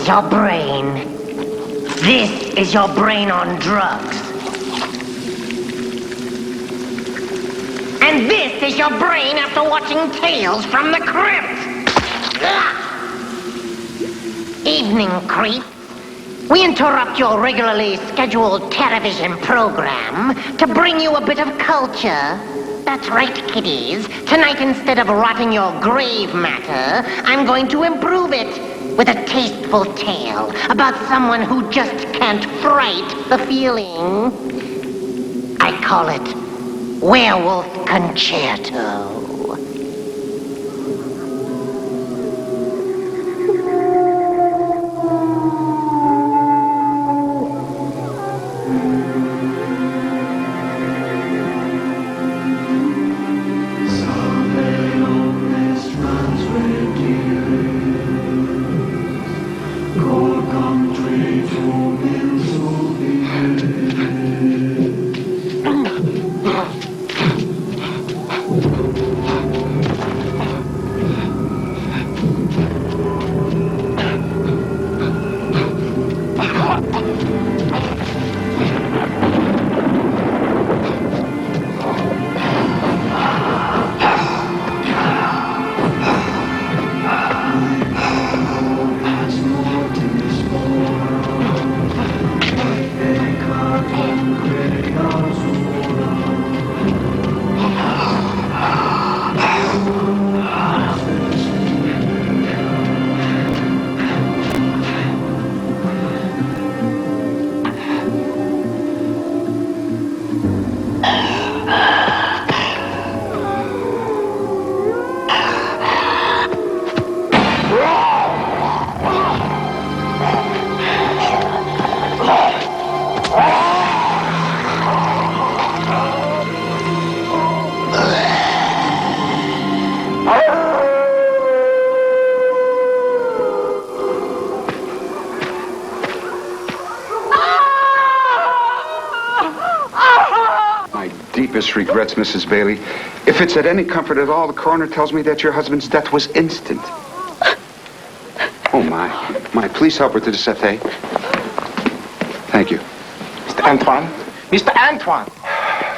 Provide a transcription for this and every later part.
your brain. This is your brain on drugs. And this is your brain after watching Tales from the Crypt. Evening, creep. We interrupt your regularly scheduled television program to bring you a bit of culture. That's right, kiddies. Tonight, instead of rotting your grave matter, I'm going to improve it with a tasteful tale about someone who just can't fright the feeling. I call it Werewolf Concerto. Regrets, Mrs. Bailey. If it's at any comfort at all, the coroner tells me that your husband's death was instant. Oh, my. Please help her to the settee. Thank you. Mr. Antoine? Mr. Antoine!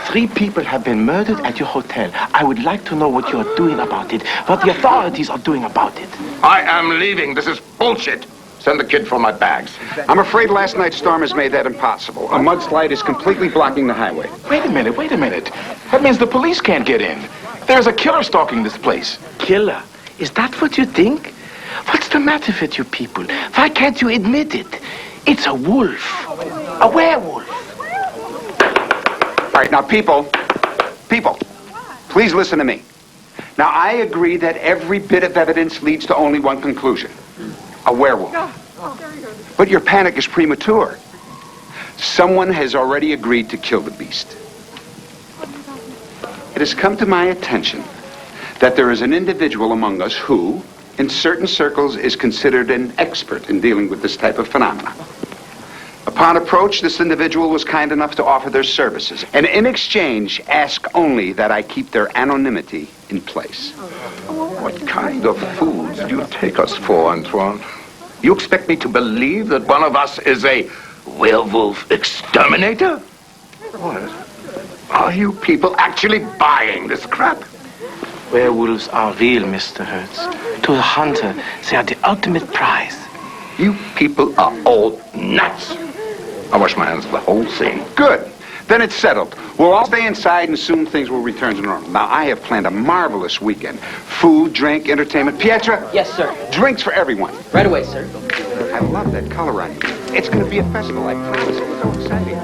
3 people have been murdered at your hotel. I would like to know what you are doing about it, what the authorities are doing about it. I am leaving. This is bullshit. Send the kid for my bags. I'm afraid last night's storm has made that impossible. A mudslide is completely blocking the highway. Wait a minute. That means the police can't get in. There's a killer stalking this place. Killer? Is that what you think? What's the matter with you people? Why can't you admit it? It's a wolf. A werewolf. All right, now, people, please listen to me. Now, I agree that every bit of evidence leads to only one conclusion. A werewolf. But your panic is premature. Someone has already agreed to kill the beast. It has come to my attention that there is an individual among us who, in certain circles, is considered an expert in dealing with this type of phenomena. Upon approach, this individual was kind enough to offer their services, and in exchange, ask only that I keep their anonymity in place. What kind of fools do you take us for, Antoine? You expect me to believe that one of us is a werewolf exterminator? What? Are you people actually buying this crap? Werewolves are real, Mr. Hertz. To the hunter, they are the ultimate prize. You people are all nuts. I wash my hands of the whole thing. Good. Then it's settled. We'll all stay inside and soon things will return to normal. Now, I have planned a marvelous weekend. Food, drink, entertainment. Pietra? Yes, sir. Drinks for everyone. Right away, sir. I love that color on you. It's going to be a festival, I promise. It's so exciting.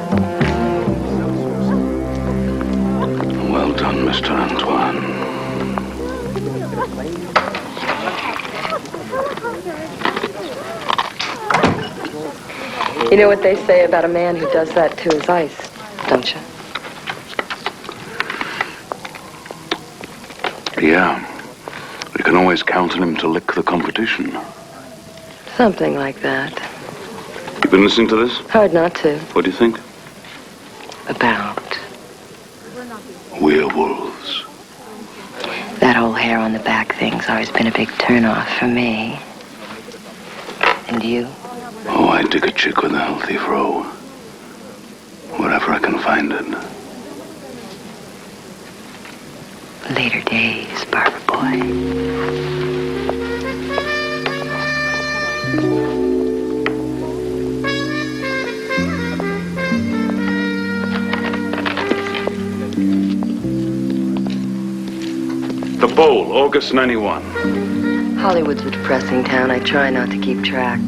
Well done, Mr. Antoine. You know what they say about a man who does that to his ice, don't you? Yeah. We can always count on him to lick the competition. Something like that. You been listening to this? Hard not to. What do you think? About Werewolves. that whole hair on the back thing's always been a big turnoff for me. And you? Oh, I dig a chick with a healthy fro. Wherever I can find it. Later days, barber boy. The Bowl, August 91. Hollywood's a depressing town. I try not to keep track.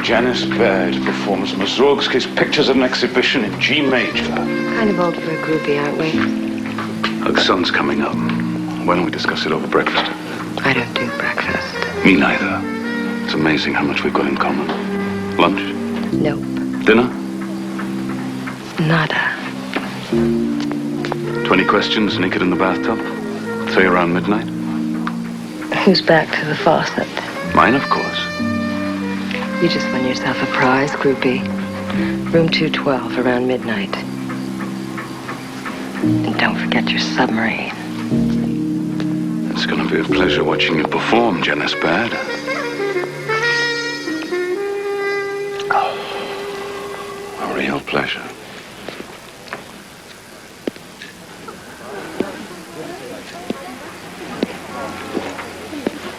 Janice Baird performs Mussorgsky's Pictures of an Exhibition in G major. Kind of old for a groupie, aren't we? The sun's coming up. Why don't we discuss it over breakfast? I don't do breakfast. Me neither. It's amazing how much we've got in common. Lunch? Nope. Dinner? Nada. 20 questions naked in the bathtub? Say around midnight? Who's back to the faucet? Mine, of course. You just won yourself a prize, groupie. Room 212 around midnight. And don't forget your submarine. It's going to be a pleasure watching you perform, Janice Baird. Oh, a real pleasure.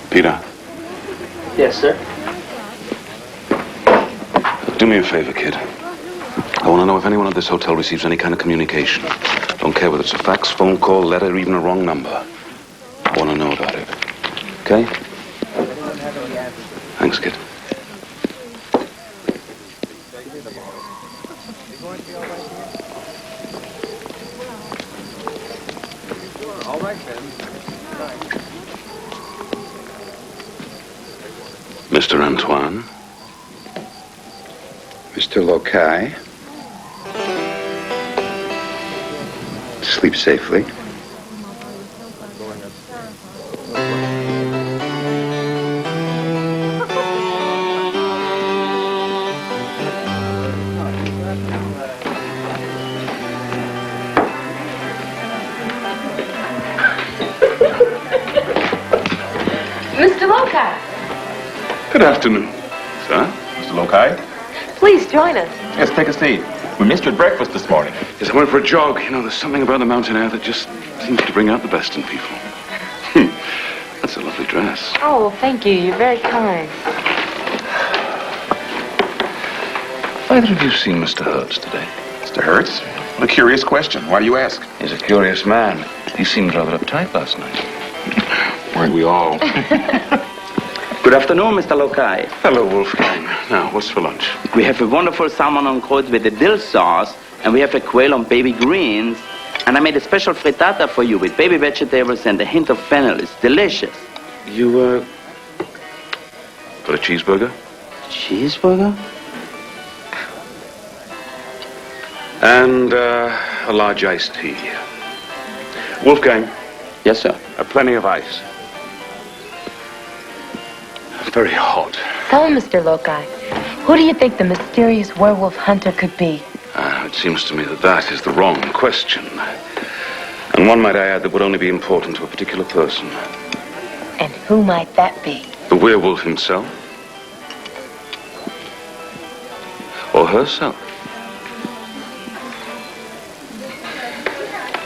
Peter. Yes, sir. Do me a favor, kid. I want to know if anyone at this hotel receives any kind of communication. Don't care whether it's a fax, phone call, letter, or even a wrong number. I want to know about it. Okay? Thanks, kid. All right, then. Mr. Antoine. Mr. Lokai. Sleep safely. Mr. Lokai, Good afternoon, sir. Mr. Lokai? please join us. Yes, take a seat. We missed you at breakfast this morning. Yes, I went for a jog. You know, there's something about the mountain air that just seems to bring out the best in people. That's a lovely dress. Oh, well, thank you. You're very kind. Either of you seen Mr. Hertz today? Mr. Hertz? What a curious question. Why do you ask? He's a curious man. He seemed rather uptight last night. Weren't we all? Good afternoon, Mr. Lokai. Hello, Wolfgang. Now, what's for lunch? We have a wonderful salmon en croûte with a dill sauce, and we have a quail on baby greens, and I made a special frittata for you with baby vegetables and a hint of fennel. It's delicious. You, got a cheeseburger? Cheeseburger? And, a large iced tea. Wolfgang, Yes, sir. plenty of ice. Very hot. So, Mr. Lokai, who do you think the mysterious werewolf hunter could be? It seems to me that that is the wrong question. And one, might I add, that would only be important to a particular person. And who might that be? The werewolf himself? Or herself?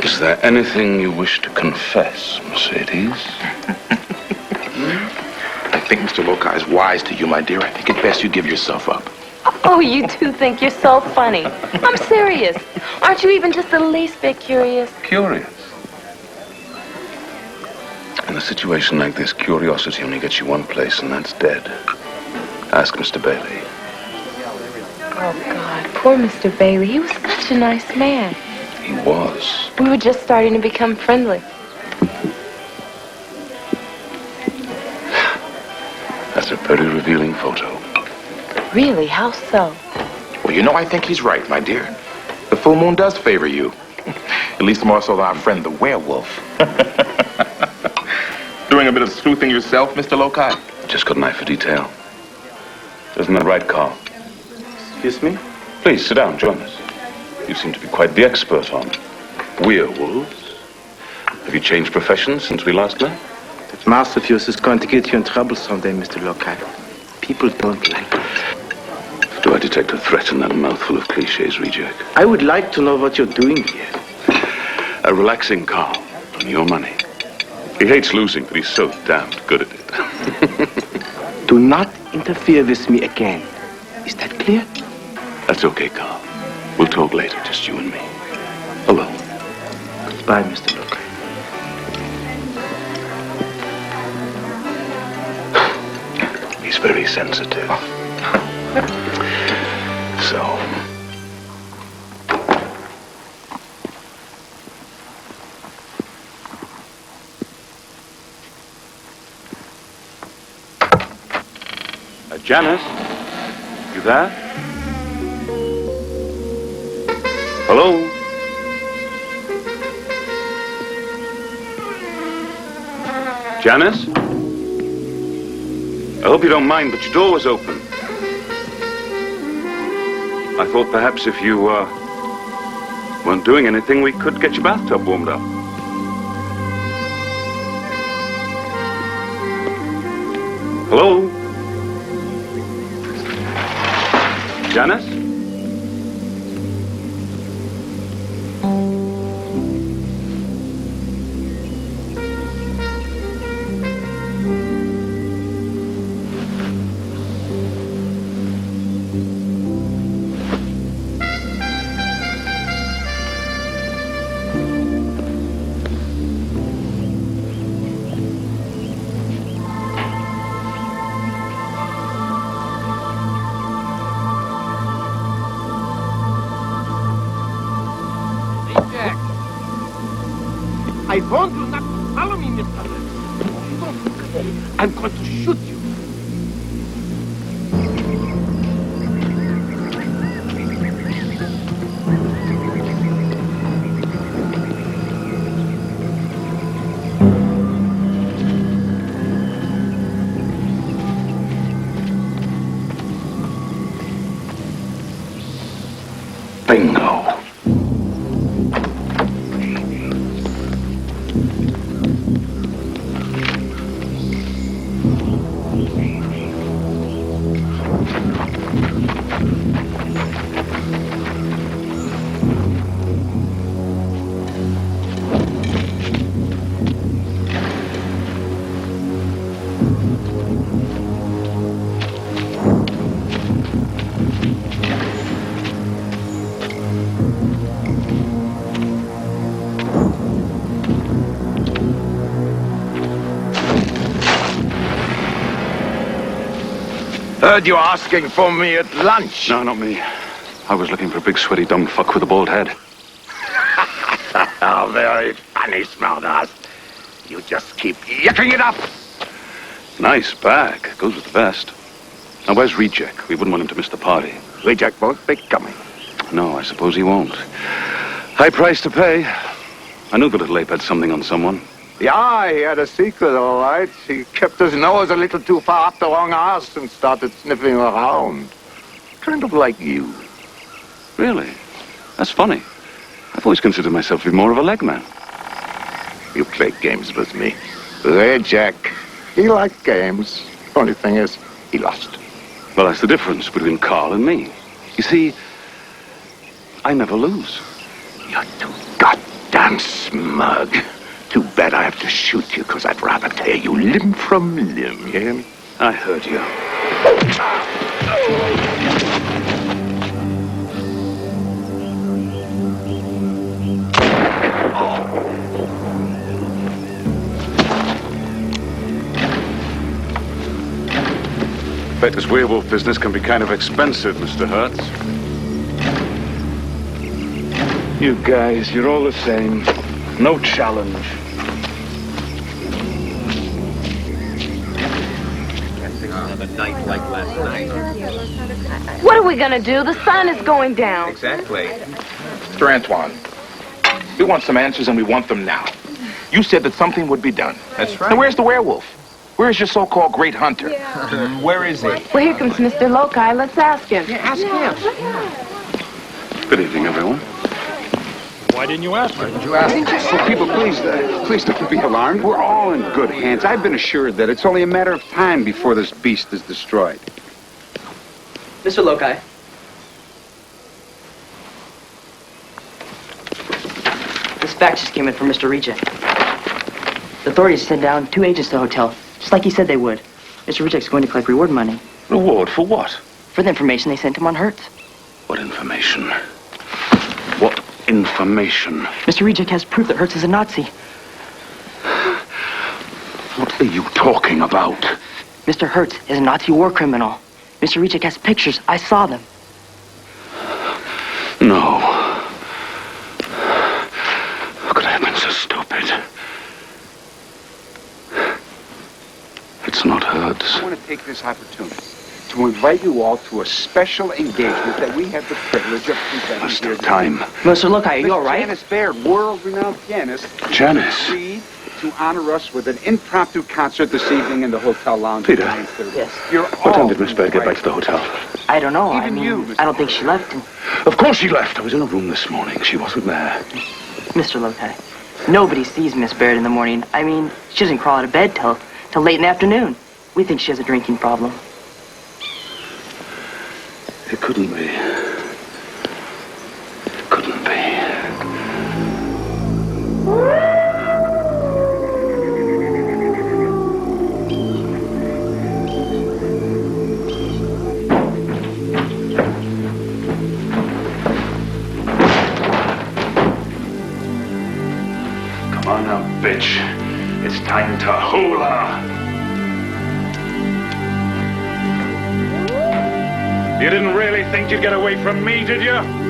Is there anything you wish to confess, Mercedes? I think Mr. Lokai is wise to you, my dear. I think it's best you give yourself up. Oh, you two think you're so funny. I'm serious. Aren't you even just the least bit curious? Curious. In a situation like this, curiosity only gets you one place, and that's dead. Ask Mr. Bailey. Oh, God, poor Mr. Bailey. He was such a nice man. He was. We were just starting to become friendly. That's a very revealing photo. Really? How so? Well, you know, I think he's right, my dear. The full moon does favor you. At least more so than our friend the werewolf. Doing a bit of sleuthing yourself, Mr. Lokai? Just got an eye for detail. Isn't that right, Carl? Excuse me? Please, sit down, join us. You seem to be quite the expert on werewolves. Have you changed professions since we last met? That master of yours is going to get you in trouble someday, Mr. Lokai. People don't like it. Do I detect a threat in that mouthful of cliches, Reject? I would like to know what you're doing here. A relaxing calm on your money. He hates losing, but he's so damned good at it. Do not interfere with me again. Is that clear? That's okay, Carl. We'll talk later, just you and me. Alone. Goodbye, Mr. Look. He's very sensitive. So... Janice? You there? Hello? Janice? I hope you don't mind, but your door was open. I thought perhaps if you, weren't doing anything, we could get your bathtub warmed up. Hello? Janice? I want you not to follow me, Mr. Lewis. I'm going to shoot you. Bingo. Heard you asking for me at lunch. No, not me. I was looking for a big, sweaty, dumb fuck with a bald head. Oh, very funny, Smartass. You just keep yucking it up. Nice bag. Goes with the vest. Now, where's Reject? We wouldn't want him to miss the party. Reject won't be coming. No, I suppose he won't. High price to pay. I knew the little ape had something on someone. Yeah, he had a secret, all right. He kept his nose a little too far up the wrong arse and started sniffing around. Kind of like you. Really? That's funny. I've always considered myself to be more of a leg man. You played games with me. Reject. He liked games. Only thing is, he lost. Well, that's the difference between Carl and me. You see, I never lose. You're too goddamn smug. Too bad I have to shoot you, because I'd rather tear you limb from limb, you hear me? I heard you. Bet this werewolf business can be kind of expensive, Mr. Hertz. You guys, you're all the same. No challenge. What are we gonna do? The sun is going down. Exactly. Mr. Antoine, we want some answers and we want them now. You said that something would be done. That's right. Now where's the werewolf? Where's your so-called great hunter? Where is he? Well, here comes Mr. Loci. Let's ask him. Ask him. Good evening, everyone. Why didn't you ask me? Oh, people, please don't be alarmed. We're all in good hands. I've been assured that it's only a matter of time before this beast is destroyed. Mr. Loci, This fax just came in from Mr. Reject. The authorities sent down 2 agents to the hotel, just like he said they would. Mr. Reject's going to collect reward money. Reward for what? For the information they sent him on Hertz. What information? What information? Mr. Reject has proof that Hertz is a Nazi. What are you talking about? Mr. Hertz is a Nazi war criminal. Mr. Reject has pictures. I saw them. No. How could I have been so stupid? It's not Hertz. I want to take this opportunity to invite you all to a special engagement that we have the privilege of presenting Must here have time. Mr. Look, are you all right? Janice Baird, world-renowned pianist, Janice? agreed to honor us with an impromptu concert this evening in the hotel lounge. Peter. At 9:30. Yes. You're What time did Miss Baird get back to the hotel? I don't know. Even you, Mr. I don't think she left. Of course she left. I was in a room this morning. She wasn't there. Mr. Lokai, nobody sees Miss Baird in the morning. I mean, she doesn't crawl out of bed till late in the afternoon. We think she has a drinking problem. It couldn't be. It couldn't be. Come on now, bitch. It's time to hula. You didn't really think you'd get away from me, did you?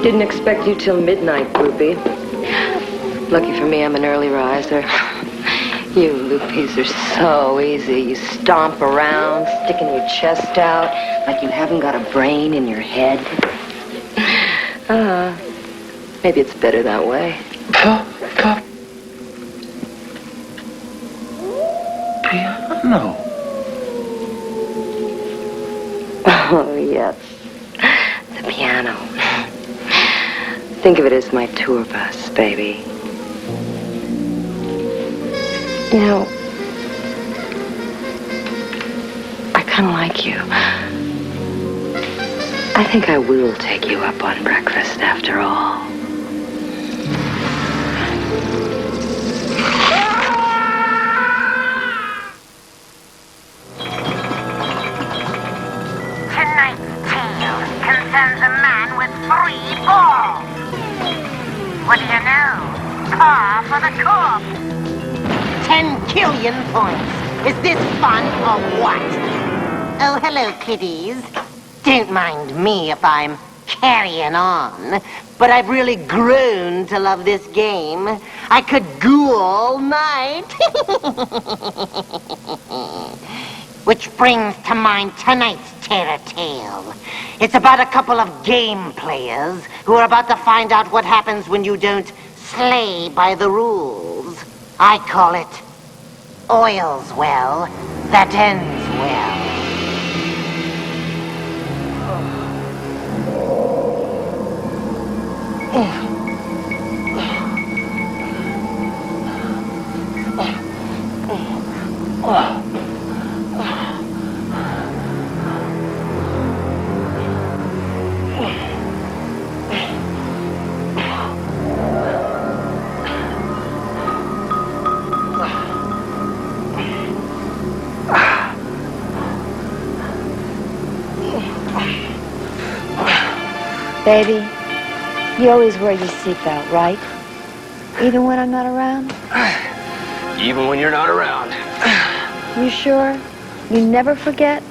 Didn't expect you till midnight, Groupie. Lucky for me, I'm an early riser. You loopies are so easy. You stomp around, sticking your chest out like you haven't got a brain in your head. Maybe it's better that way. Piano. Oh, yes. The piano. Think of it as my tour bus, baby. You know, I kind of like you. I think I will take you up on breakfast after all. Tonight's tale concerns a man with 3 balls. What do you know? Par for the course. 10 killion points. Is this fun or what? Oh, hello, kiddies. Don't mind me if I'm carrying on, but I've really grown to love this game. I could goo all night. Which brings to mind tonight's terror tale. It's about a couple of game players who are about to find out what happens when you don't slay by the rules. I call it oils well that ends well. Baby, you always wear your seatbelt, right? Even when I'm not around? Even when you're not around. You sure? You never forget?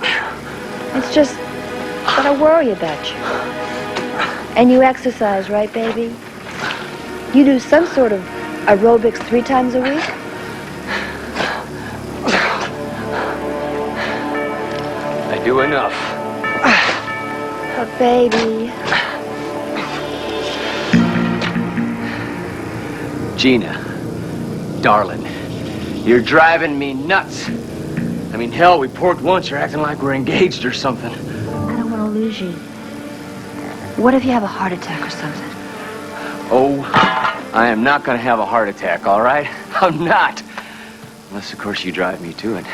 It's just that I worry about you. And you exercise, right, baby? You do some sort of aerobics 3 times a week? I do enough. But baby... Gina, darling, you're driving me nuts. I mean, hell, we porked once. You're acting like we're engaged or something. I don't want to lose you. What if you have a heart attack or something? Oh, I am not going to have a heart attack, all right? I'm not. Unless, of course, you drive me to it.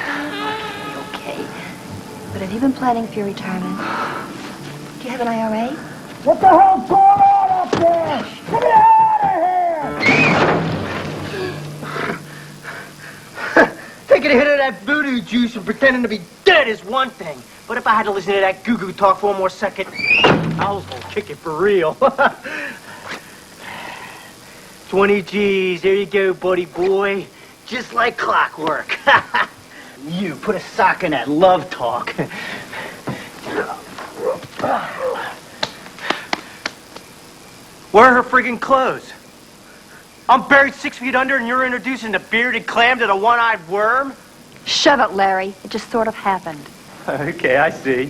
Okay. But have you been planning for your retirement? Do you have an IRA? What the hell's going on up there? Get me out of here! Taking a hit of that voodoo juice and pretending to be dead is one thing. But if I had to listen to that goo-goo talk for one more second, I was gonna kick it for real. 20 G's, there you go, buddy boy. Just like clockwork. You, put a sock in that love talk. Where are her friggin' clothes? I'm buried 6 feet under and you're introducing the bearded clam to the one-eyed worm? Shut up, Larry. It just sort of happened. Okay, I see.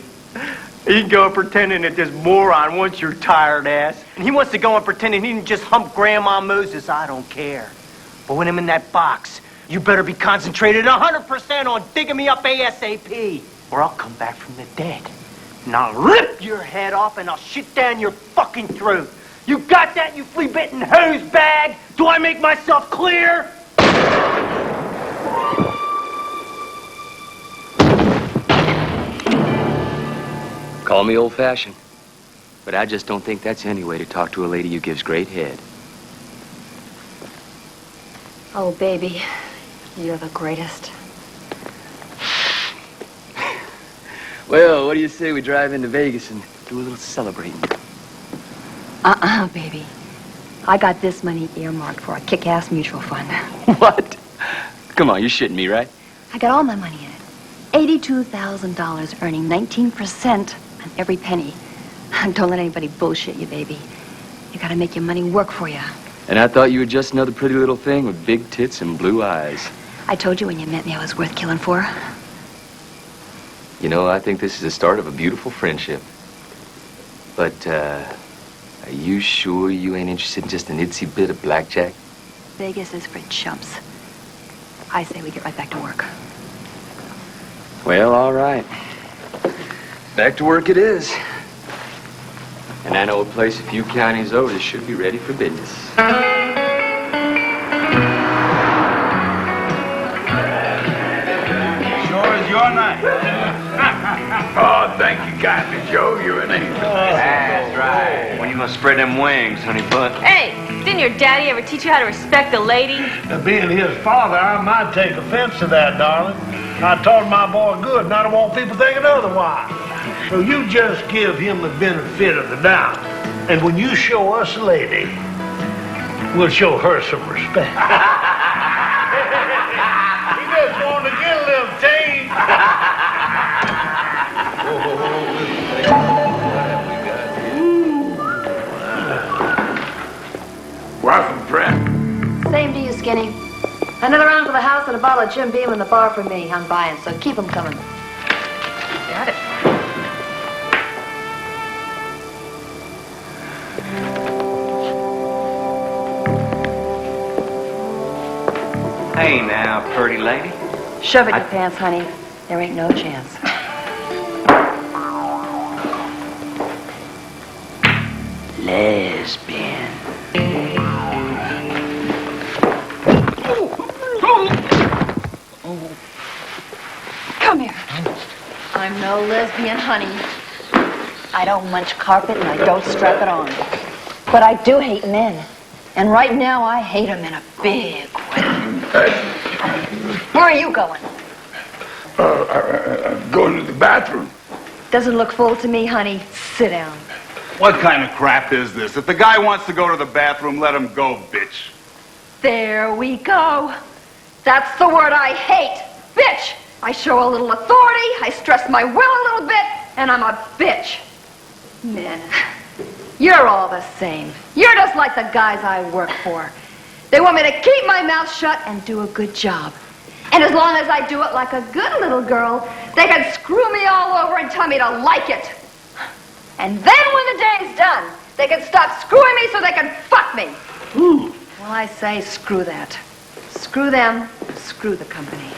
You can go on pretending that this moron wants your tired ass. And he wants to go on pretending he can just hump Grandma Moses. I don't care. But when I'm in that box, you better be concentrated 100% on digging me up ASAP. Or I'll come back from the dead. And I'll rip your head off and I'll shit down your fucking throat. You got that, you flea-bitten hose bag? Do I make myself clear? Call me old-fashioned, but I just don't think that's any way to talk to a lady who gives great head. Oh, baby, you're the greatest. Well, what do you say we drive into Vegas and do a little celebrating? Baby. I got this money earmarked for a kick-ass mutual fund. What? Come on, you're shitting me, right? I got all my money in it. $82,000 earning 19% on every penny. Don't let anybody bullshit you, baby. You gotta make your money work for you. And I thought you were just another pretty little thing with big tits and blue eyes. I told you when you met me I was worth killing for. You know, I think this is the start of a beautiful friendship. But, are you sure you ain't interested in just an itsy bit of blackjack? Vegas is for chumps. I say we get right back to work. Well, all right. Back to work it is. And I know a place a few counties over that should be ready for business. Sure is your night. Oh, thank you kindly, Joe. You're an angel. That's right. When you gonna spread them wings, honey butt? Hey, didn't your daddy ever teach you how to respect a lady? Being his father, I might take offense to that, darling. I taught my boy good, and I don't want people thinking otherwise. So you just give him the benefit of the doubt. And when you show us a lady, we'll show her some respect. He just wanted to get a little tame. Welcome, friend. Same to you, Skinny. Another round to the house and a bottle of Jim Beam in the bar for me. I'm buying, so keep them coming. Got it. Hey now, pretty lady. Shove it in your pants, honey. There ain't no chance. Lesbian. Come here. I'm no lesbian, honey. I don't munch carpet and I don't strap it on. But I do hate men. And right now I hate them in a big way. Where are you going? I'm going to the bathroom. Doesn't look full to me, honey. Sit down. What kind of crap is this? If the guy wants to go to the bathroom, let him go, bitch. There we go. That's the word I hate. Bitch. I show a little authority, I stress my will a little bit, and I'm a bitch. Men, you're all the same. You're just like the guys I work for. They want me to keep my mouth shut and do a good job. And as long as I do it like a good little girl, they can screw me all over and tell me to like it. And then when the day's done, they can stop screwing me so they can fuck me. Well, I say screw that. Screw them, screw the company.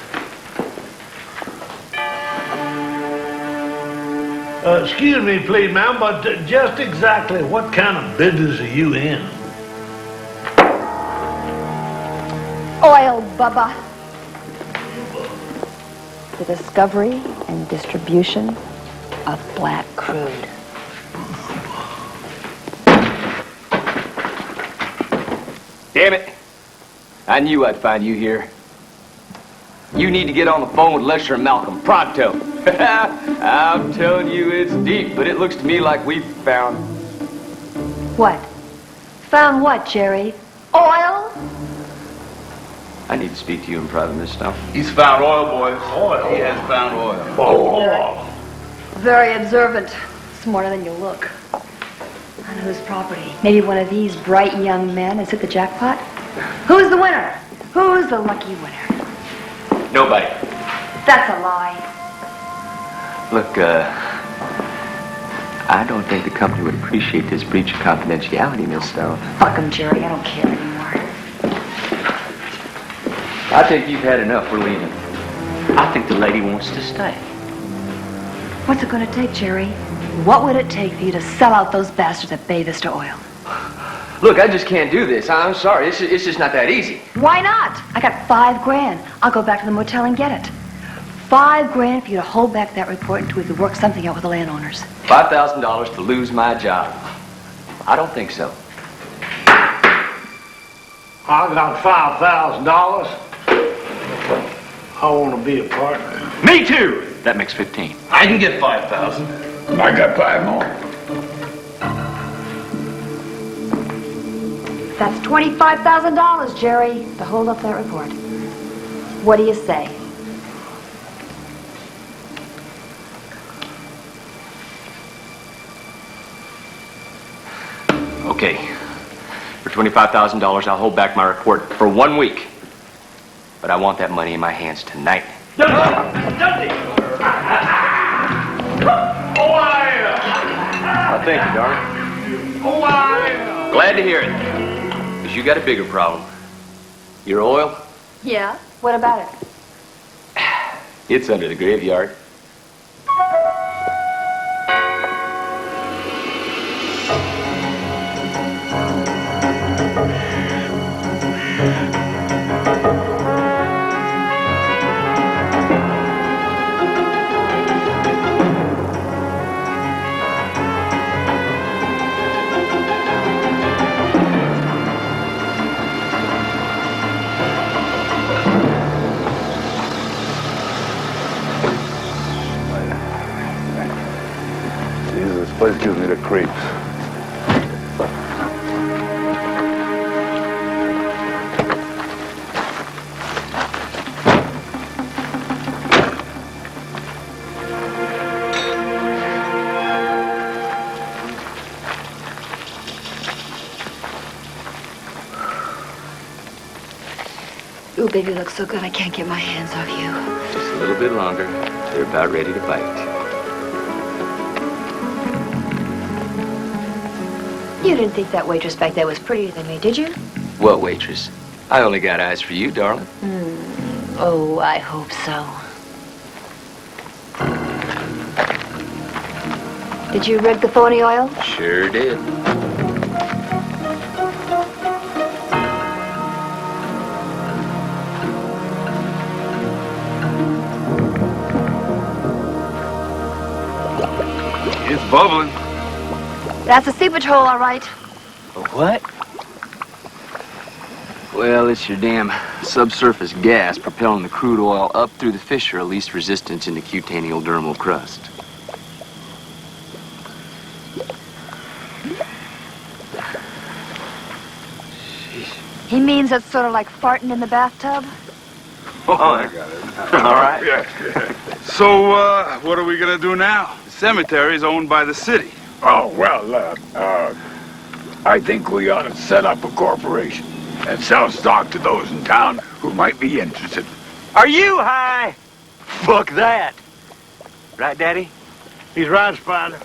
Excuse me, please, ma'am, but just exactly what kind of business are you in? Oil, Bubba. The discovery and distribution of black crude. Damn it. I knew I'd find you here. You need to get on the phone with Lesher and Malcolm, pronto. I'm telling you, it's deep, but it looks to me like we've found... What? Found what, Jerry? Oil? I need to speak to you in private, Miss Snow. He's found oil, boys. Oil? He has found oil. Oh. Very observant. Smarter than you look. On whose property? Maybe one of these bright young men has hit the jackpot? Who's the winner? Who's the lucky winner? Nobody. That's a lie. Look, I don't think the company would appreciate this breach of confidentiality, Miss Snow. Fuck him, Jerry. I don't care anymore. I think you've had enough. We're leaving. I think the lady wants to stay. What's it going to take, Jerry? What would it take for you to sell out those bastards that bathe us to oil? Look, I just can't do this. I'm sorry. It's just not that easy. Why not? I got $5 grand. I'll go back to the motel and get it. $5 grand for you to hold back that report until we could work something out with the landowners. $5,000 to lose my job. I don't think so. I got $5,000. I want to be a partner. Me too. That makes 15. I can get 5,000. I got 5 more. That's $25,000, Jerry, to hold up that report. What do you say? Okay. $25,000, I'll hold back my report for 1 week. But I want that money in my hands tonight. Thank you, darling. Glad to hear it. Because you got a bigger problem. Your oil? Yeah? What about it? It's under the graveyard. Jesus, this place gives me the creeps. Ooh, baby, you look so good I can't get my hands off you. Just a little bit longer. You're about ready to bite. You didn't think that waitress back there was prettier than me, did you? What waitress? I only got eyes for you, darling. Oh, I hope so. Did you rig the phony oil? Sure did. It's bubbling. That's a seepage hole, all right. What? Well, it's your damn subsurface gas propelling the crude oil up through the fissure of least resistance in the cutaneal dermal crust. He means it's sort of like farting in the bathtub? Oh, I got it. All right. Yeah. So, what are we gonna do now? The cemetery is owned by the city. Oh, well, I think we ought to set up a corporation and sell stock to those in town who might be interested. Are you high? Fuck that. Right, Daddy? He's right, Spider.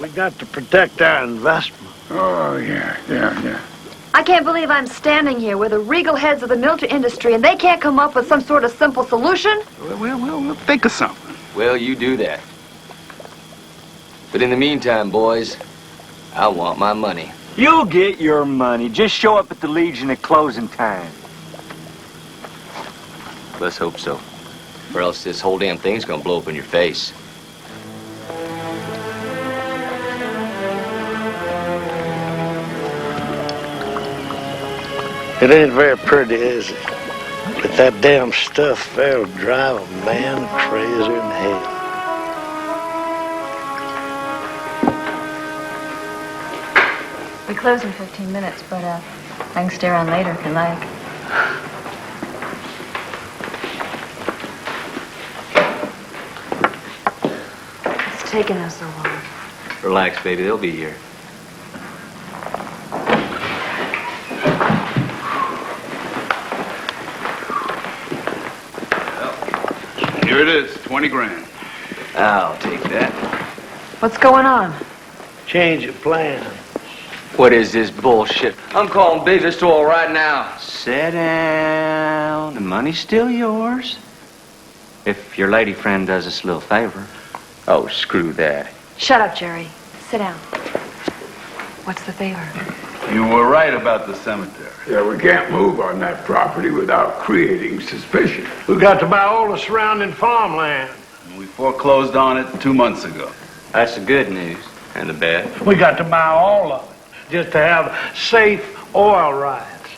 We got to protect our investment. Oh, yeah. I can't believe I'm standing here with the regal heads of the military industry and they can't come up with some sort of simple solution? We'll think of something. Well, you do that. But in the meantime, boys, I want my money. You'll get your money. Just show up at the Legion at closing time. Let's hope so. Or else this whole damn thing's gonna blow up in your face. It ain't very pretty, is it? But that damn stuff there'll drive a man crazier than hell. We close in 15 minutes, but I can stay around later if you like. It's taking us so long. Relax, baby. They'll be here. Here it is, 20 grand. I'll take that. What's going on? Change of plan. What is this bullshit? I'm calling Business Oil right now. Sit down. The money's still yours. If your lady friend does us a little favor. Oh, screw that. Shut up, Jerry. Sit down. What's the favor? You were right about the cemetery. Yeah, we can't move on that property without creating suspicion. We got to buy all the surrounding farmland. We foreclosed on it 2 months ago. That's the good news. And the bad? We got to buy all of it just to have safe oil rights.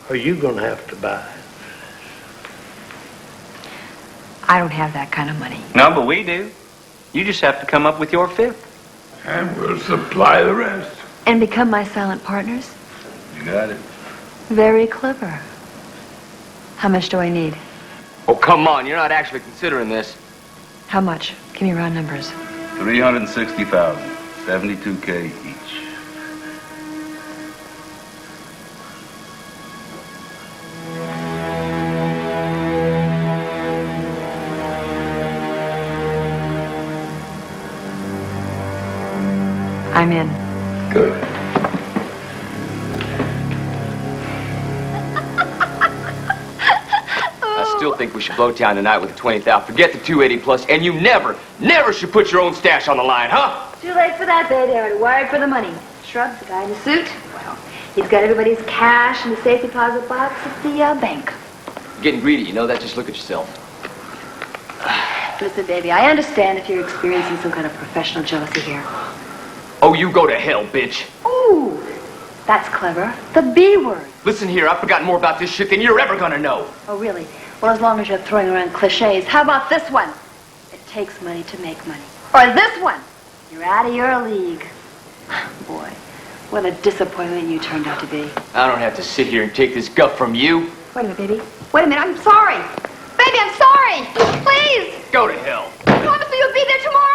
Or you gonna have to buy it. I don't have that kind of money. No, but we do. You just have to come up with your fifth. And we'll supply the rest. And become my silent partners? You got it. Very clever. How much do I need? Oh, come on. You're not actually considering this. How much? Give me round numbers. 360,000. 72K each. I'm in. Good. I still think we should blow town tonight with the 20th out. Forget the 280 plus, and you never should put your own stash on the line, huh? Too late for that, baby. I already wired for the money. Shrubs, the guy in the suit. Well, he's got everybody's cash in the safe deposit box at the bank. Getting greedy, you know that? Just look at yourself. Listen, baby, I understand if you're experiencing some kind of professional jealousy here. Oh, you go to hell, bitch. Ooh, that's clever. The B word. Listen here, I've forgotten more about this shit than you're ever gonna know. Oh, really? Well, as long as you're throwing around cliches. How about this one? It takes money to make money. Or this one. You're out of your league. Boy, what a disappointment you turned out to be. I don't have to sit here and take this guff from you. Wait a minute, baby. Wait a minute, I'm sorry. Baby, I'm sorry. Please. Go to hell. Promise me you'll be there tomorrow?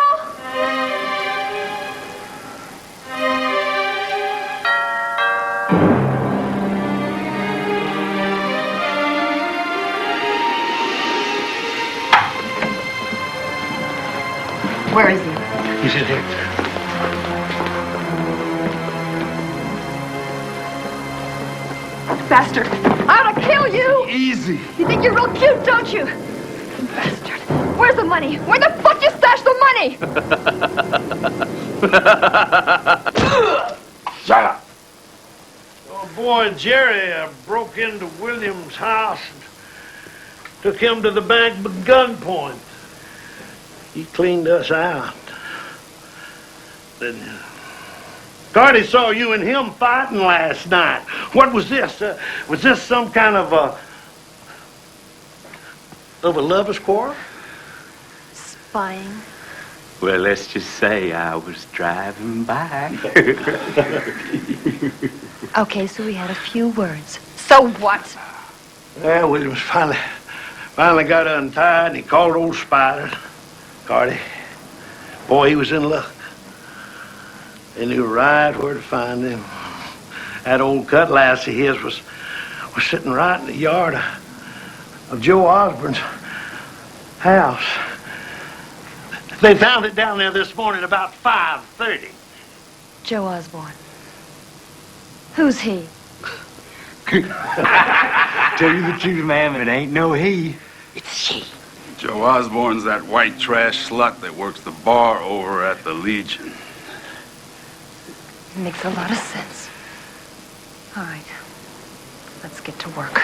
Where is he? He's in here. Bastard. I ought to kill you. Easy. You think you're real cute, don't you? Bastard. Where's the money? Where the fuck you stash the money? Shut up. Oh, boy, Jerry broke into William's house and took him to the bank by gunpoint. He cleaned us out. Then Cardi saw you and him fighting last night. What was this? Was this some kind of a lover's quarrel? Spying. Well, let's just say I was driving by. Okay, so we had a few words. So what? Well, Williams finally got untied and he called old Spider. Cardi. Boy, he was in luck. They knew right where to find him. That old cutlass of his was sitting right in the yard of Joe Osborne's house. They found it down there this morning about 5:30. Joe Osborne. Who's he? Tell you the truth, ma'am, it ain't no he. It's she. Joe Osborne's that white trash slut that works the bar over at the Legion. Makes a lot of sense. All right. Let's get to work.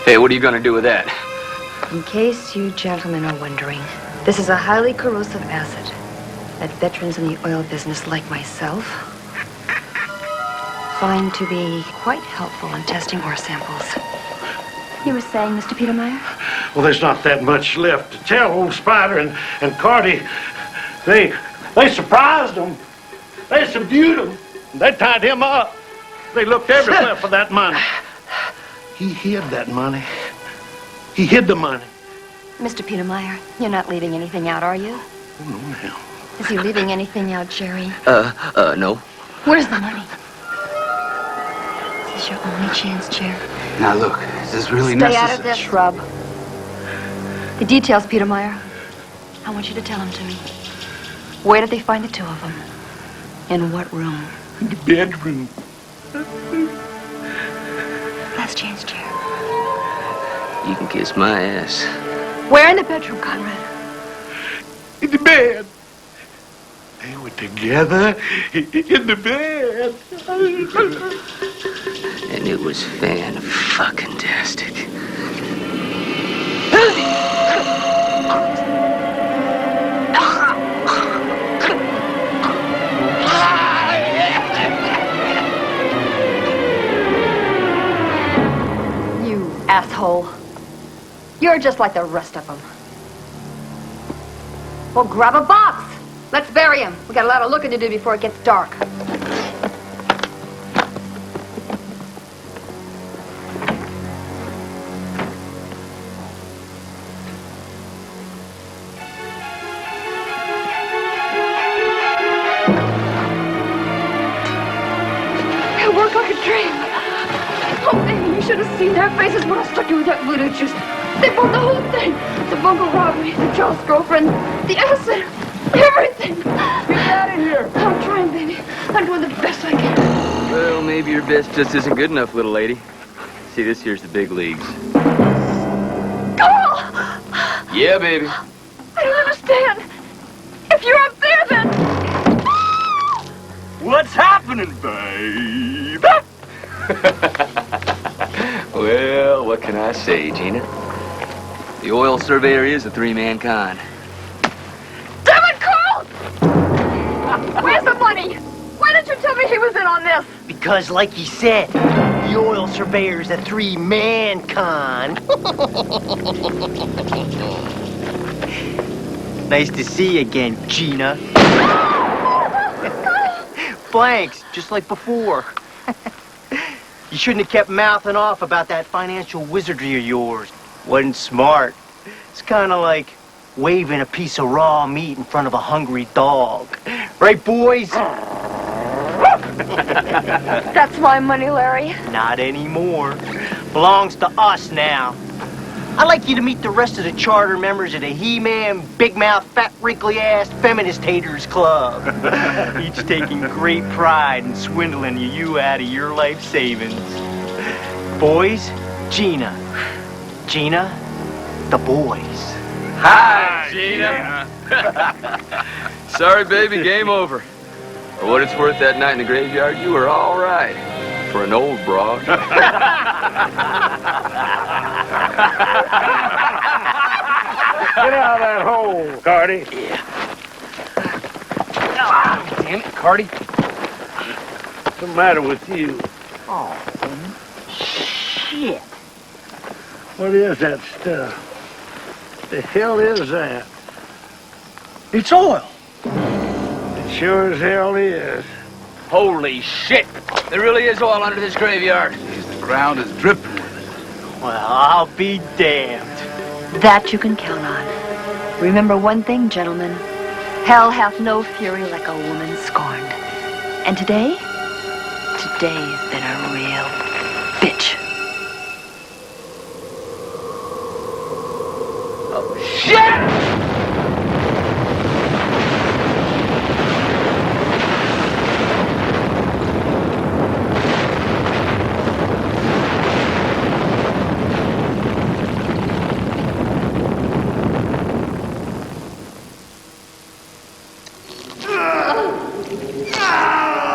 Hey, what are you gonna do with that? In case you gentlemen are wondering, this is a highly corrosive acid that veterans in the oil business like myself find to be quite helpful in testing ore samples. You were saying, Mr. Petermeyer? Well, there's not that much left to tell. Old Spider and Cardi, they surprised him. They subdued him. They tied him up. They looked everywhere for that money. He hid that money. He hid the money. Mr. Petermeyer, you're not leaving anything out, are you? Oh, no, ma'am. Is he leaving anything out, Jerry? No. Where's the money? Is this your only chance, Jerry? Now, look, is this really Stay necessary? out of this, Shrub. The details, Petermeyer. I want you to tell them to me. Where did they find the two of them? In what room? In the bedroom. Last chance, Jerry. You can kiss my ass. Where in the bedroom, Conrad? In the bed. They were together in the bed. And it was fan-fucking-tastic. You asshole. You're just like the rest of them. Well, grab a box. Let's bury him. We got a lot of looking to do before it gets dark. It worked like a dream. Oh, baby, you should should have seen their faces when I struck you with that voodoo juice. They bought the whole thing. The bunker robbery, the Charles' girlfriend, the acid, everything. Get out of here. I'm trying, baby. I'm doing the best I can. Well, maybe your best just isn't good enough, little lady. See, this here's the big leagues. Carl! Yeah, baby. I don't understand. If you're up there, then... What's happening, babe? Well, what can I say, Gina? The oil surveyor is a three-man con. Damn it, Carl! Where's the money? Why didn't you tell me he was in on this? Because, like he said, the oil surveyor's a three-man con. Nice to see you again, Gina. Blanks, just like before. You shouldn't have kept mouthing off about that financial wizardry of yours. Wasn't smart. It's kind of like waving a piece of raw meat in front of a hungry dog. Right, boys? That's my money, Larry. Not anymore. Belongs to us now. I'd like you to meet the rest of the charter members of the He-Man, Big Mouth, Fat, Wrinkly-Ass Feminist Haters Club. Each taking great pride in swindling you out of your life savings. Boys, Gina. Gina, the boys. Hi, Gina. Sorry, baby, game over. For what it's worth, that night in the graveyard, you were all right. For an old broad. Get out of that hole, Cardi. Yeah. Oh, damn it, Cardi. What's the matter with you? Oh, shit. What is that stuff? The hell is that? It's oil. It sure as hell is. Holy shit! There really is oil under this graveyard. The ground is dripping with it. Well, I'll be damned. That you can count on. Remember one thing, gentlemen. Hell hath no fury like a woman scorned. And today's been a real bitch. Oh, shit!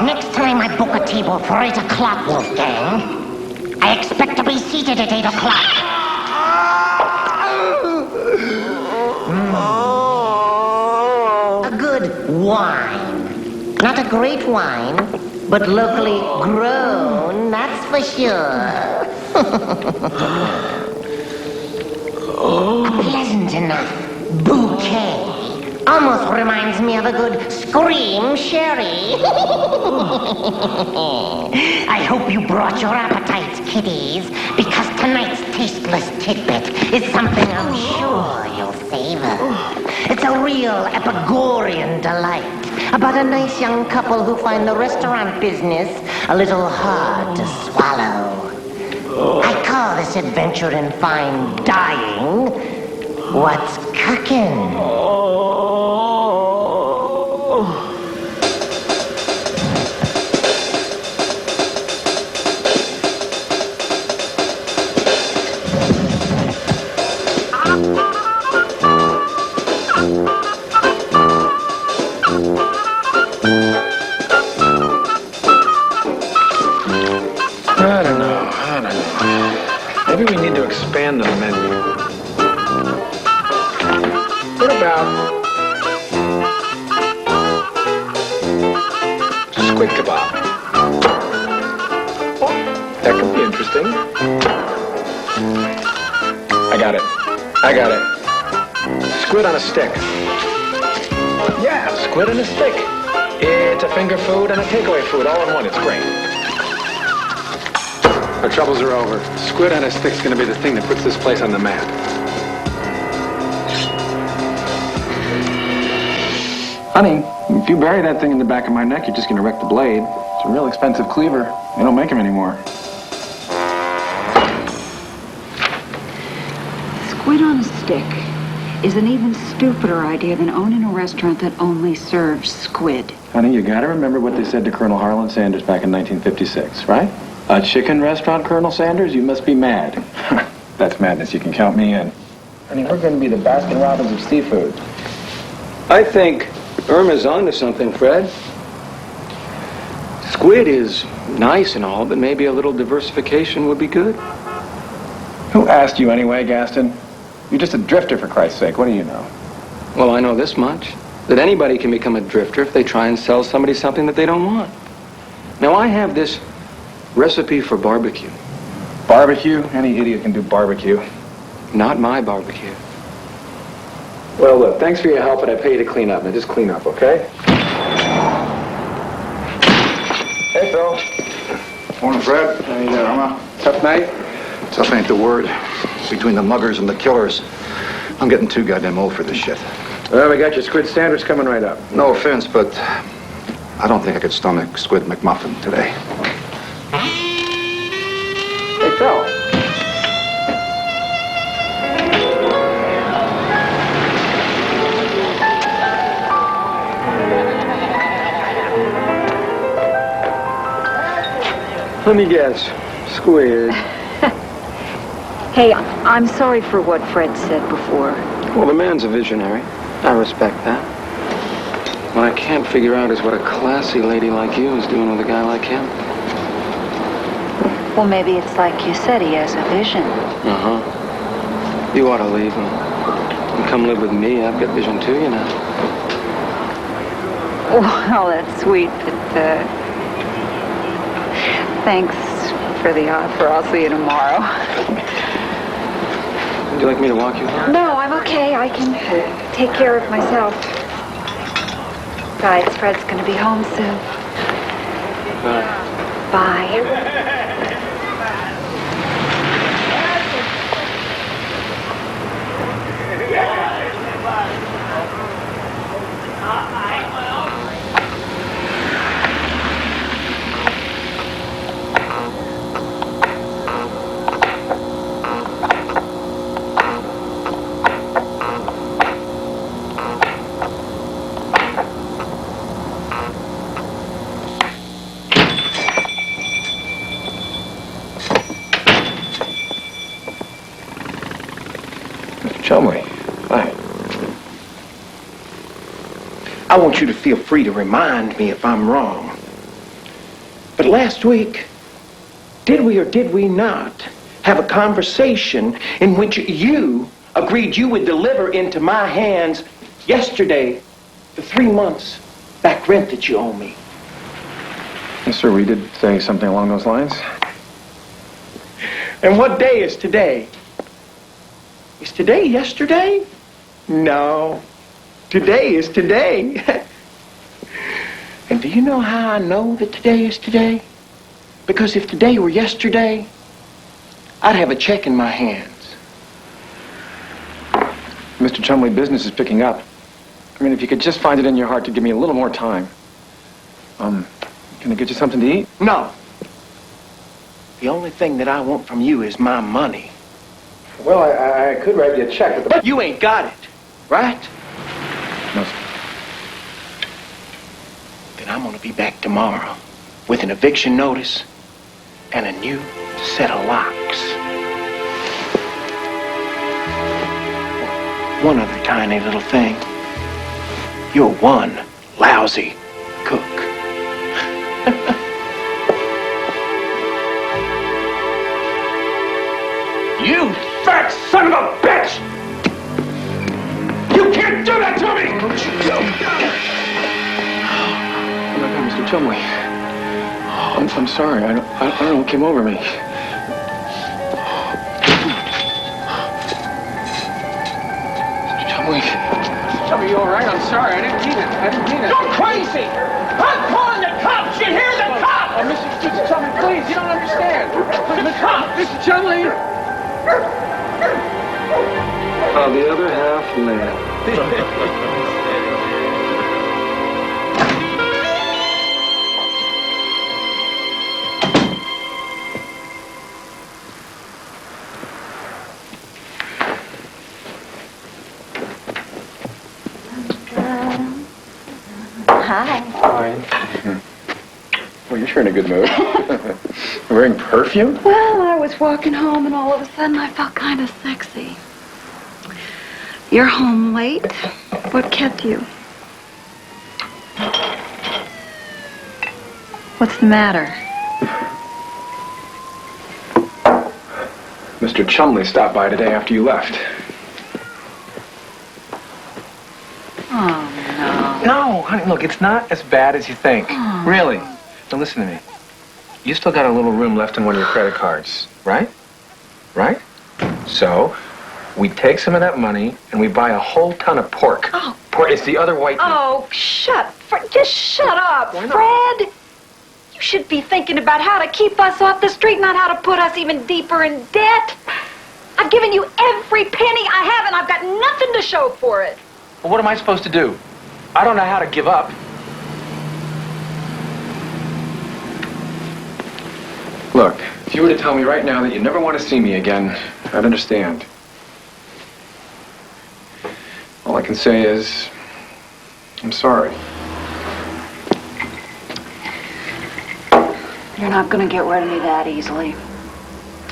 Next time I book a table for 8 o'clock, Wolfgang, I expect to be seated at 8 o'clock. A good wine. Not a great wine, but locally grown, that's for sure. Pleasant enough bouquet. Almost reminds me of a good scream sherry. I hope you brought your appetites, kiddies, because tonight's tasteless tidbit is something I'm sure you'll savor. It's a real Epigorean delight about a nice young couple who find the restaurant business a little hard to swallow. I call this adventure in fine dining what's cooking. I don't know. Maybe we need to expand the menu. What about squid kebab? Oh, that could be interesting. I got it. Squid on a stick. Yeah, squid on a stick. It's a finger food and a takeaway food all in one. It's great. Our troubles are over. Squid on a stick's gonna be the thing that puts this place on the map. Honey, if you bury that thing in the back of my neck, you're just gonna wreck the blade. It's a real expensive cleaver. They don't make them anymore. Squid on a stick is an even stupider idea than owning a restaurant that only serves squid. Honey, you gotta remember what they said to Colonel Harlan Sanders back in 1956, right? A chicken restaurant, Colonel Sanders? You must be mad. That's madness. You can count me in. Honey, we're gonna be the Baskin Robbins of seafood. I think Irma's onto something, Fred. Squid is nice and all, but maybe a little diversification would be good. Who asked you anyway, Gaston? You're just a drifter, for Christ's sake. What do you know? Well, I know this much. That anybody can become a drifter if they try and sell somebody something that they don't want. Now, I have this recipe for barbecue. Barbecue? Any idiot can do barbecue. Not my barbecue. Well, look, thanks for your help, but I pay you to clean up. Now, just clean up, okay? Hey, Phil. Morning, Fred. How you doing, Irma? Tough night? Tough ain't the word. Between the muggers and the killers, I'm getting too goddamn old for this shit. Well, we got your squid sandwich coming right up. No offense, but I don't think I could stomach Squid McMuffin today. Hey, Phil. Let me guess. Squid. Hey, I'm sorry for what Fred said before. Well, the man's a visionary. I respect that. What I can't figure out is what a classy lady like you is doing with a guy like him. Well, maybe it's like you said, he has a vision. Uh-huh. You ought to leave him. And come live with me. I've got vision too, you know. Well, that's sweet, but, thanks for the offer. I'll see you tomorrow. Would you like me to walk you home? No, I'm okay. I can take care of myself. Besides, Fred's going to be home soon. Bye. Bye. Chumley. Hi. I want you to feel free to remind me if I'm wrong. But last week, did we or did we not have a conversation in which you agreed you would deliver into my hands yesterday the 3 months back rent that you owe me? Yes, sir, we did say something along those lines. And what day is today? Is today yesterday? No. Today is today. And do you know how I know that today is today? Because if today were yesterday, I'd have a check in my hands. Mr. Chumley, business is picking up. I mean, if you could just find it in your heart to give me a little more time. Can I get you something to eat? No. The only thing that I want from you is my money. Well, I could write you a check, But you ain't got it, right? No, sir. Then I'm gonna be back tomorrow with an eviction notice and a new set of locks. One other tiny little thing. You're one lousy cook. You fat son of a bitch! You can't do that to me! Oh my God, Mr. Chumley. I'm sorry. I don't know what came over me. Mr. Chumley. Chumley, you all right? I'm sorry. I didn't mean it. You're crazy! I'm calling the cops! You hear the cops? Oh, Mr. Chumley, please. You don't understand. The cops! Mr. Chumley. The other half, man. Hi. Fine. Well, you're sure in a good mood. Wearing perfume? Well, I was walking home and all of a sudden I felt kind of sexy. You're home late. What kept you? What's the matter? Mr. Chumley stopped by today after you left. Oh, no. No, honey, look, it's not as bad as you think. Really. Now, listen to me. You still got a little room left in one of your credit cards, right? Right? So, we take some of that money and we buy a whole ton of pork. Oh. Pork, it's the other white meat. Oh, just shut up, Fred. You should be thinking about how to keep us off the street, not how to put us even deeper in debt. I've given you every penny I have, and I've got nothing to show for it. Well, what am I supposed to do? I don't know how to give up. Look, if you were to tell me right now that you never want to see me again, I'd understand. All I can say is, I'm sorry. You're not going to get rid of me that easily.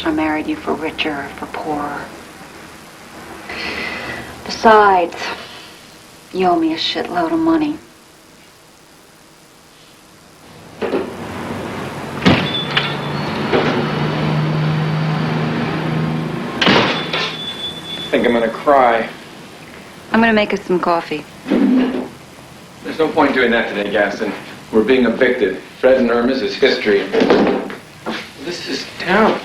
I married you for richer or for poorer. Besides, you owe me a shitload of money. I think I'm gonna cry. I'm going to make us some coffee. There's no point doing that today, Gaston. We're being evicted. Fred and Irma's is history. This is town.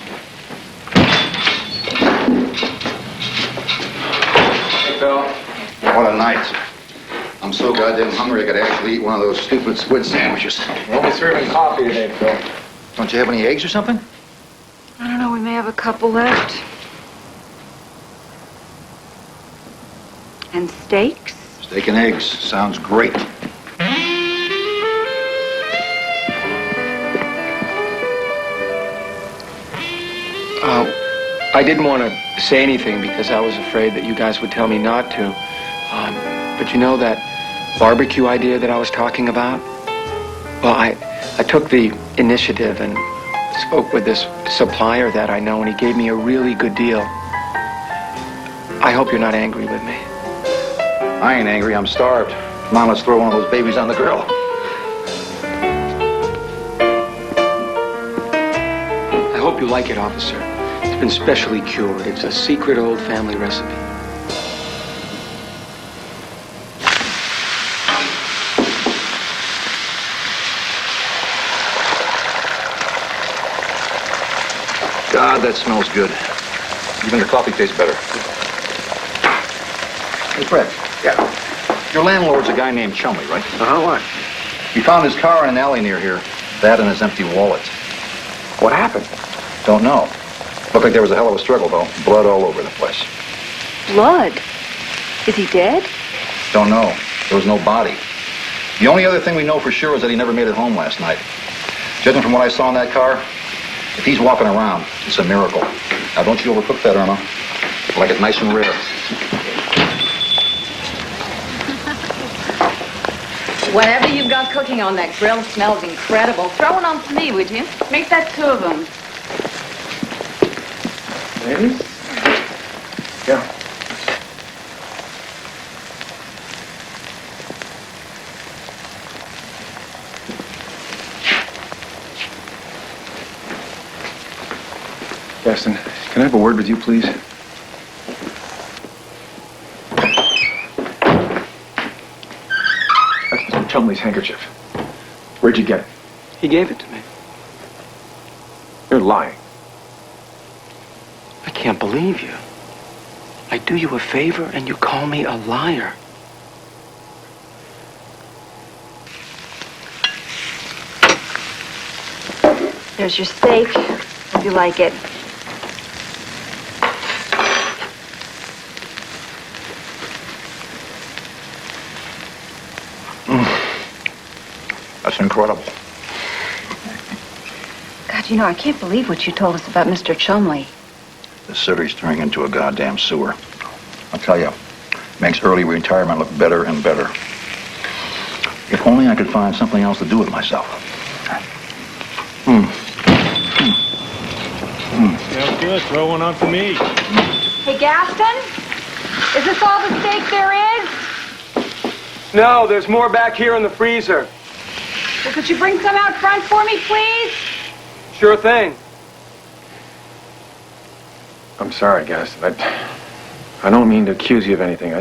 Hey, Phil. What a night. I'm so goddamn hungry I could actually eat one of those stupid squid sandwiches. We'll be serving coffee today, Phil. Don't you have any eggs or something? I don't know, we may have a couple left. And steaks? Steak and eggs. Sounds great. I didn't want to say anything because I was afraid that you guys would tell me not to. But you know that barbecue idea that I was talking about? Well, I took the initiative and spoke with this supplier that I know, and he gave me a really good deal. I hope you're not angry with me. I ain't angry. I'm starved. Come on, let's throw one of those babies on the grill. I hope you like it, officer. It's been specially cured. It's a secret old family recipe. God, that smells good. Even the coffee tastes better. Hey, Fred. Yeah? Your landlord's a guy named Chumley, right? Uh-huh, what? We found his car in an alley near here. That and his empty wallet. What happened? Don't know. Looked like there was a hell of a struggle, though. Blood all over the place. Blood? Is he dead? Don't know. There was no body. The only other thing we know for sure is that he never made it home last night. Judging from what I saw in that car, if he's walking around, it's a miracle. Now, don't you overcook that, Irma. Like it nice and rare. Whatever you've got cooking on that grill smells incredible. Throw it on to me, would you? Make that 2 of them. Ladies? Yeah. Gaston, can I have a word with you, please? That's Mr. Chumley's handkerchief. Where'd you get it? He gave it to me. You're lying. I can't believe you. I do you a favor and you call me a liar. There's your steak, if you like it. That's incredible. God, you know, I can't believe what you told us about Mr. Chumley. The city's turning into a goddamn sewer. I'll tell you, makes early retirement look better and better. If only I could find something else to do with myself. Sounds good. Throw one on for me. Hey, Gaston? Is this all the steak there is? No, there's more back here in the freezer. Well, could you bring some out front for me, please? Sure thing. I'm sorry, Gaston. I don't mean to accuse you of anything.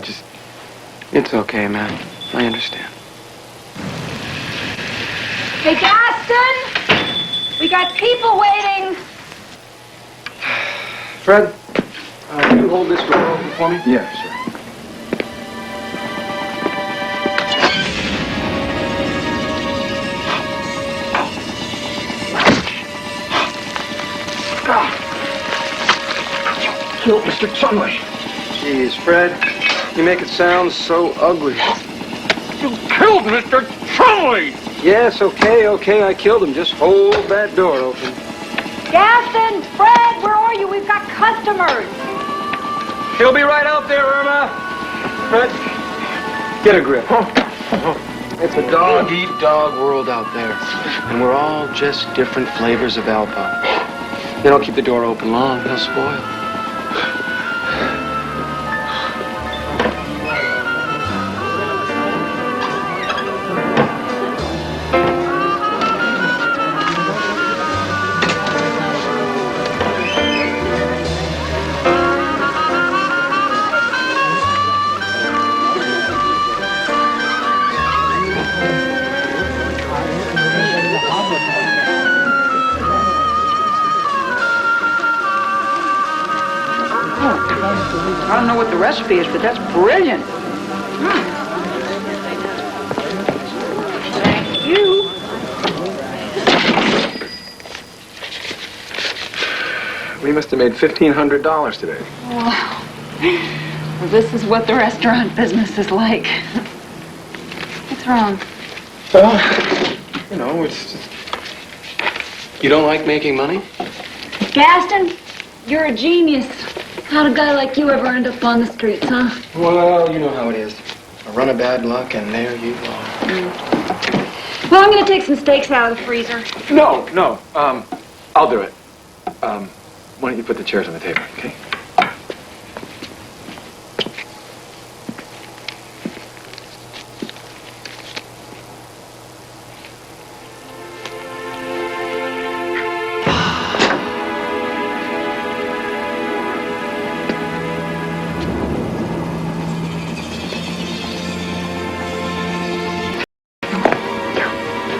It's okay, man. I understand. Hey, Gaston! We got people waiting. Fred, will you hold this door open for me? Yeah, sure. Killed Mr. Chumley. Jeez, Fred, you make it sound so ugly. You killed Mr. Chumley! Yes, okay, I killed him. Just hold that door open. Gaston! Fred, where are you? We've got customers. He'll be right out there, Irma. Fred, get a grip. It's a dog-eat-dog world out there. And we're all just different flavors of Alpo. They don't keep the door open long, they'll spoil. I don't know what the recipe is, but that's brilliant. Thank you. We must have made $1,500 today. Wow. Well, this is what the restaurant business is like. What's wrong? Well, it's just... You don't like making money? Gaston, you're a genius. How'd a guy like you ever end up on the streets, huh? Well, you know how it is. A run of bad luck, and there you are. Well, I'm gonna take some steaks out of the freezer. No, I'll do it. Why don't you put the chairs on the table, okay?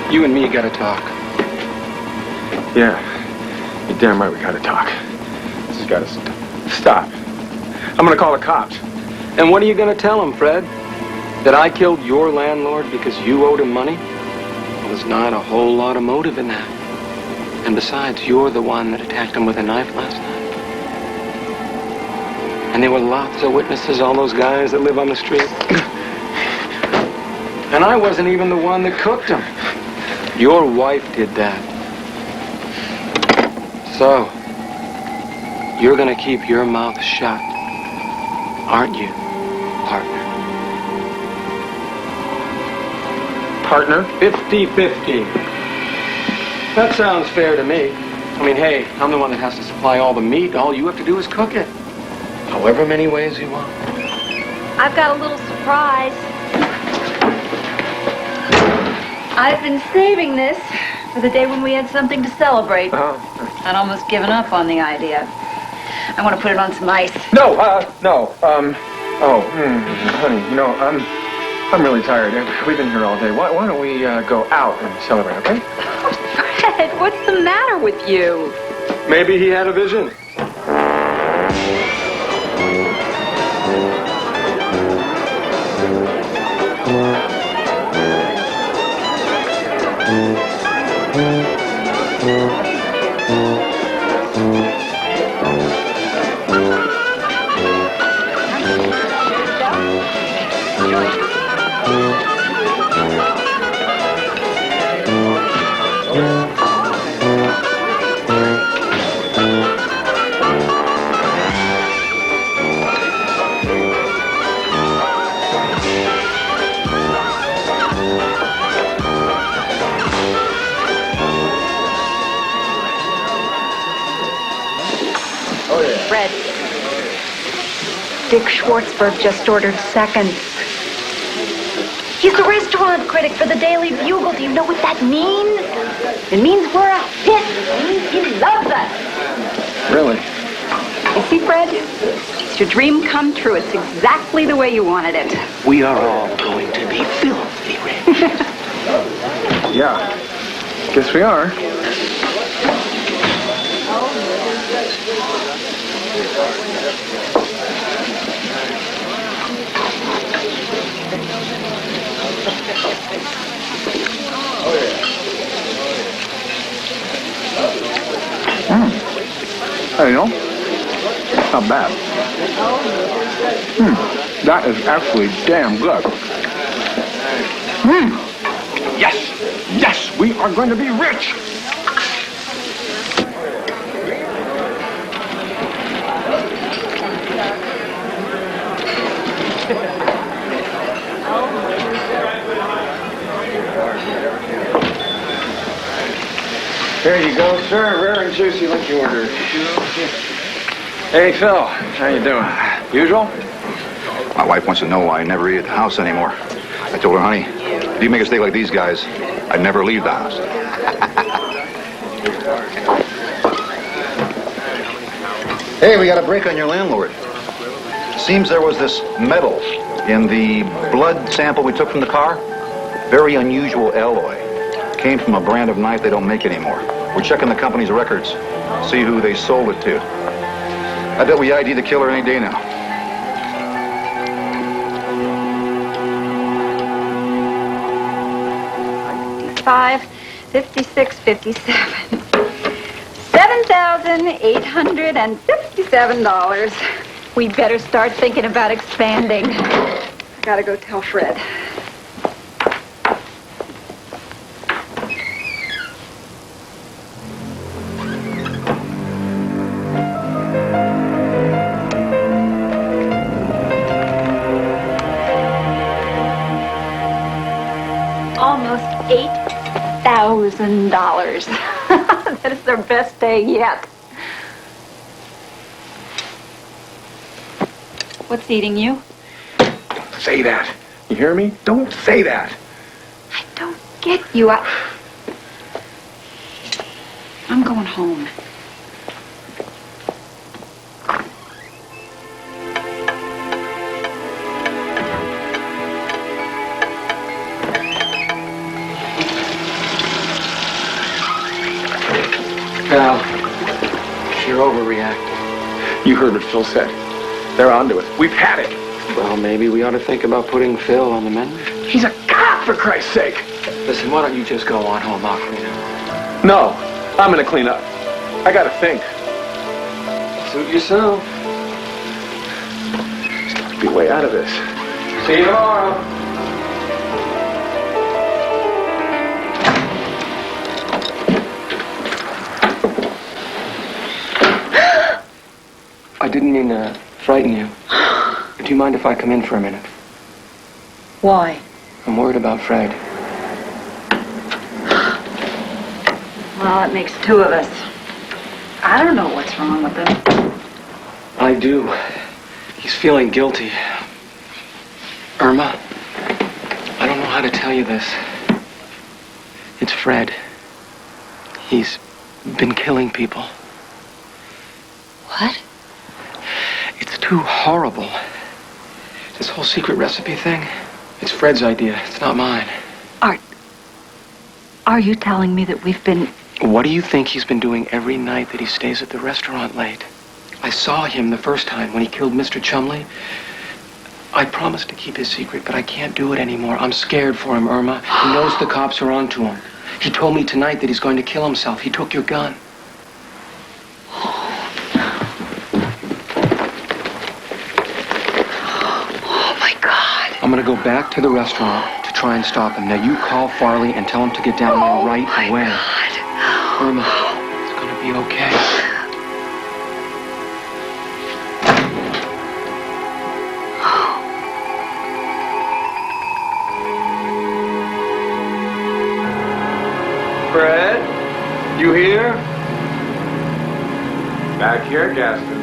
You and me gotta talk. Yeah, you're damn right we gotta talk. This has gotta stop. I'm gonna call the cops. And what are you gonna tell him, Fred? That I killed your landlord because you owed him money? Well, there's not a whole lot of motive in that. And besides, you're the one that attacked him with a knife last night. And there were lots of witnesses, all those guys that live on the street. And I wasn't even the one that cooked him. Your wife did that. So, you're gonna keep your mouth shut, aren't you, partner? Partner? 50-50. That sounds fair to me. I mean, hey, I'm the one that has to supply all the meat. All you have to do is cook it. However many ways you want. I've got a little surprise. I've been saving this for the day when we had something to celebrate. I'd almost given up on the idea. I want to put it on some ice. No. Honey, you know, I'm really tired. We've been here all day. Why don't we go out and celebrate, okay? Fred, what's the matter with you? Maybe he had a vision. Dick Schwartzberg just ordered seconds. He's the restaurant critic for the Daily Bugle. Do you know what that means? It means we're a hit. It means he loves us. Really? You see, Fred? It's your dream come true. It's exactly the way you wanted it. We are all going to be filthy rich. Yeah. Guess we are. Hey, you know, not bad. That is actually damn good. Yes, yes, we are going to be rich. Here you go, sir. Rare and juicy like you ordered. Hey, Phil. How you doing? Usual? My wife wants to know why I never eat at the house anymore. I told her, honey, if you make a mistake like these guys, I'd never leave the house. Hey, we got a break on your landlord. Seems there was this metal in the blood sample we took from the car. Very unusual alloy. Came from a brand of knife they don't make anymore. We're checking the company's records. See who they sold it to. I bet we ID the killer any day now. $5, $56, $57. $7,857. We'd better start thinking about expanding. I gotta go tell Fred. Almost $8,000. That is their best day yet. What's eating you? Don't say that. You hear me? Don't say that. I don't get you. I'm going home. Pal, you're overreacting. You heard what Phil said. They're onto us. We've had it. Well, maybe we ought to think about putting Phil on the menu. He's a cop, for Christ's sake. Listen, why don't you just go on home? I'll clean up. No, I'm gonna clean up. I gotta think. Suit yourself. Just have to be way out of this. See you tomorrow. I didn't mean to frighten you. Do you mind if I come in for a minute? Why? I'm worried about Fred. Well, it makes two of us. I don't know what's wrong with him. I do. He's feeling guilty. Irma, I don't know how to tell you this. It's Fred. He's been killing people. What? It's too horrible. This whole secret recipe thing, it's Fred's idea. It's not mine. Are you telling me that we've been... What do you think he's been doing every night that he stays at the restaurant late? I saw him the first time when he killed Mr. Chumley. I promised to keep his secret, but I can't do it anymore. I'm scared for him, Irma. He knows the cops are onto him. He told me tonight that he's going to kill himself. He took your gun. I'm gonna go back to the restaurant to try and stop him. Now you call Farley and tell him to get down there right away. God. Irma, it's gonna be okay. Fred, you here? Back here, Gaston.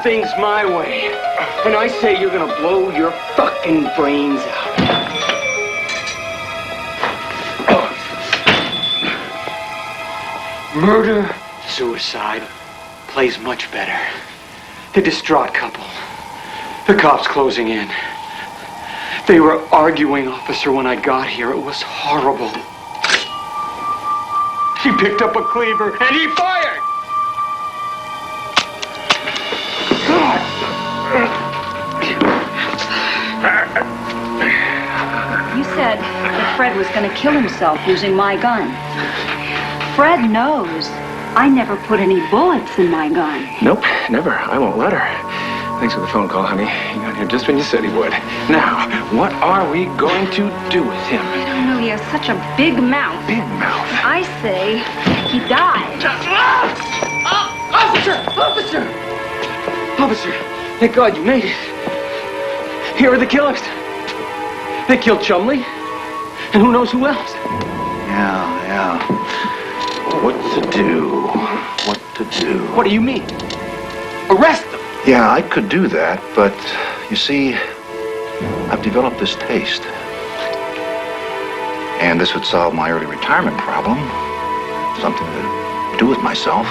things my way. And I say you're gonna blow your fucking brains out. Murder, suicide, plays much better. The distraught couple. The cops closing in. They were arguing, officer, when I got here. It was horrible. He picked up a cleaver and he fired! You said that Fred was going to kill himself using my gun. Fred knows I never put any bullets in my gun. Nope, never. I won't let her. Thanks for the phone call, honey. He got here just when you said he would. Now, what are we going to do with him? I don't know, he has such a big mouth. Big mouth? I say he died. Officer! Officer! Officer, thank God you made it. Here are the killers. They killed Chumley. And who knows who else? Yeah. What to do? What to do? What do you mean? Arrest them? Yeah, I could do that, but you see, I've developed this taste. And this would solve my early retirement problem. Something to do with myself.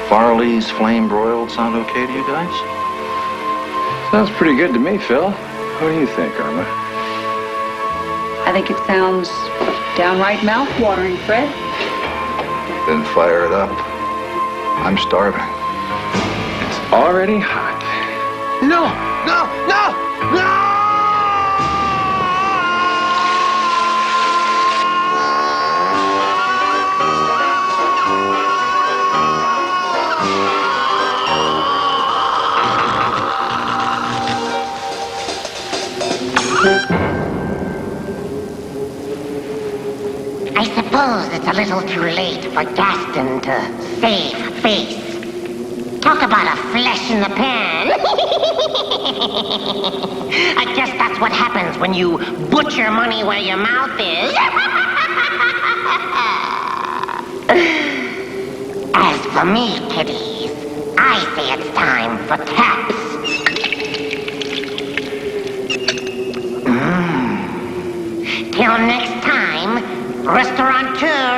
Farley's flame broiled sound okay to you guys? Sounds pretty good to me, Phil. What do you think, Irma? I think it sounds downright mouth-watering, Fred. Then fire it up. I'm starving. It's already hot. No! I suppose it's a little too late for Gaston to save face. Talk about a flesh in the pan. I guess that's what happens when you butcher money where your mouth is. As for me, kiddies, I say it's time for taps. Till next time, restaurateur